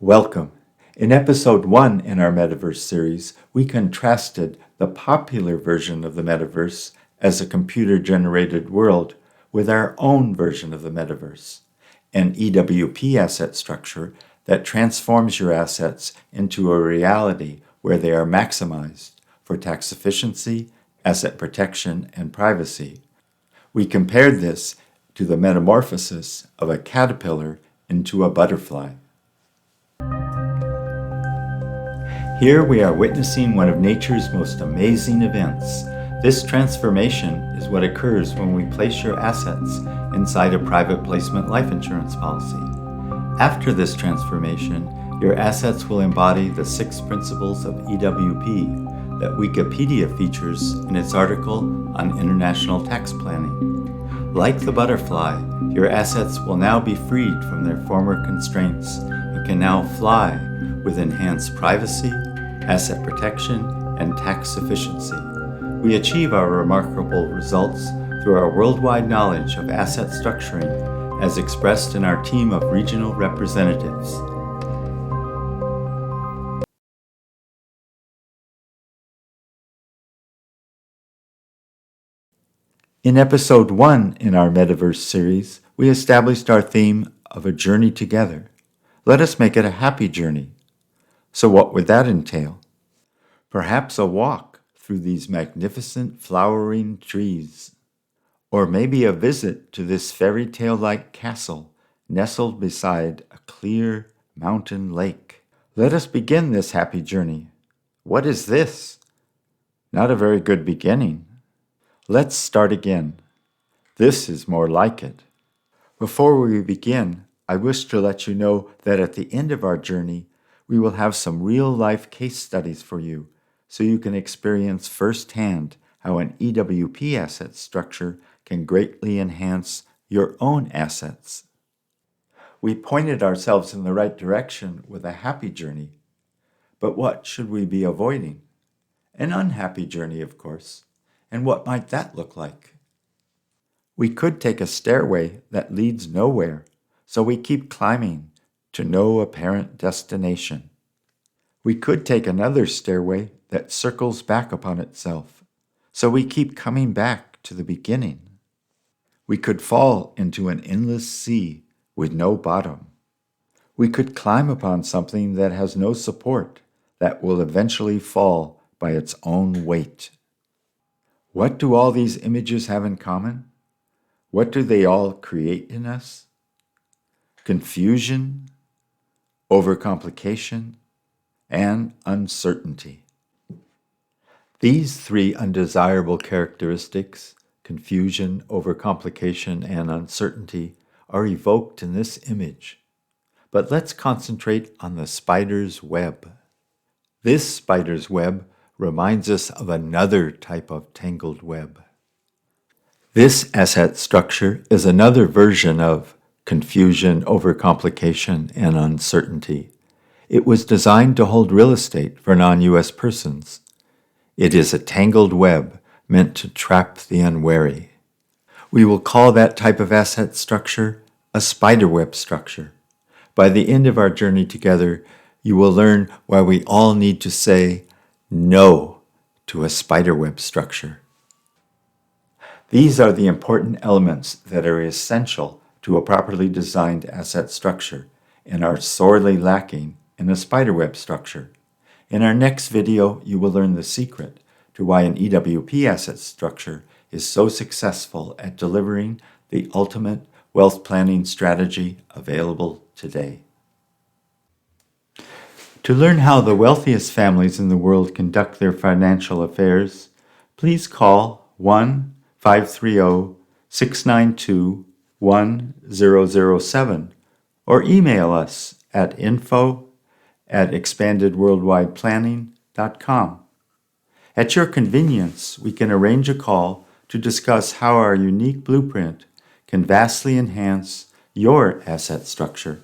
Welcome. In episode 1 in our Metaverse series, we contrasted the popular version of the Metaverse as a computer-generated world with our own version of the Metaverse, an EWP asset structure that transforms your assets into a reality where they are maximized for tax efficiency, asset protection, and privacy. We compared this to the metamorphosis of a caterpillar into a butterfly. Here we are witnessing one of nature's most amazing events. This transformation is what occurs when we place your assets inside a private placement life insurance policy. After this transformation, your assets will embody the 6 principles of EWP that Wikipedia features in its article on international tax planning. Like the butterfly, your assets will now be freed from their former constraints and can now fly with enhanced privacy, asset protection, and tax efficiency. We achieve our remarkable results through our worldwide knowledge of asset structuring as expressed in our team of regional representatives. In episode 1 in our Metaverse series, we established our theme of a journey together. Let us make it a happy journey. So what would that entail? Perhaps a walk through these magnificent flowering trees, or maybe a visit to this fairy tale-like castle nestled beside a clear mountain lake. Let us begin this happy journey. What is this? Not a very good beginning. Let's start again. This is more like it. Before we begin, I wish to let you know that at the end of our journey, we will have some real-life case studies for you so you can experience firsthand how an EWP asset structure can greatly enhance your own assets. We pointed ourselves in the right direction with a happy journey, but what should we be avoiding? An unhappy journey, of course. And what might that look like? We could take a stairway that leads nowhere, so we keep climbing to no apparent destination. We could take another stairway that circles back upon itself, so we keep coming back to the beginning. We could fall into an endless sea with no bottom. We could climb upon something that has no support, that will eventually fall by its own weight. What do all these images have in common? What do they all create in us? Confusion, overcomplication, and uncertainty. These 3 undesirable characteristics, confusion, overcomplication, and uncertainty, are evoked in this image. But let's concentrate on the spider's web. This spider's web reminds us of another type of tangled web. This asset structure is another version of confusion, overcomplication, and uncertainty. It was designed to hold real estate for non-U.S. persons. It is a tangled web meant to trap the unwary. We will call that type of asset structure a spiderweb structure. By the end of our journey together, you will learn why we all need to say no to a spiderweb structure. These are the important elements that are essential to a properly designed asset structure and are sorely lacking in a spiderweb structure. In our next video, you will learn the secret to why an EWP asset structure is so successful at delivering the ultimate wealth planning strategy available today. To learn how the wealthiest families in the world conduct their financial affairs, please call 1-530-692-1007 or email us at info@expandedworldwideplanning.com. At your convenience, we can arrange a call to discuss how our unique blueprint can vastly enhance your asset structure.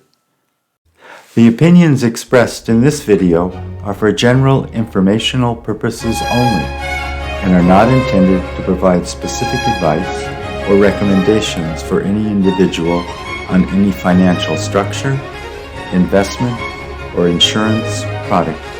The opinions expressed in this video are for general informational purposes only and are not intended to provide specific advice or recommendations for any individual on any financial structure, investment, or insurance product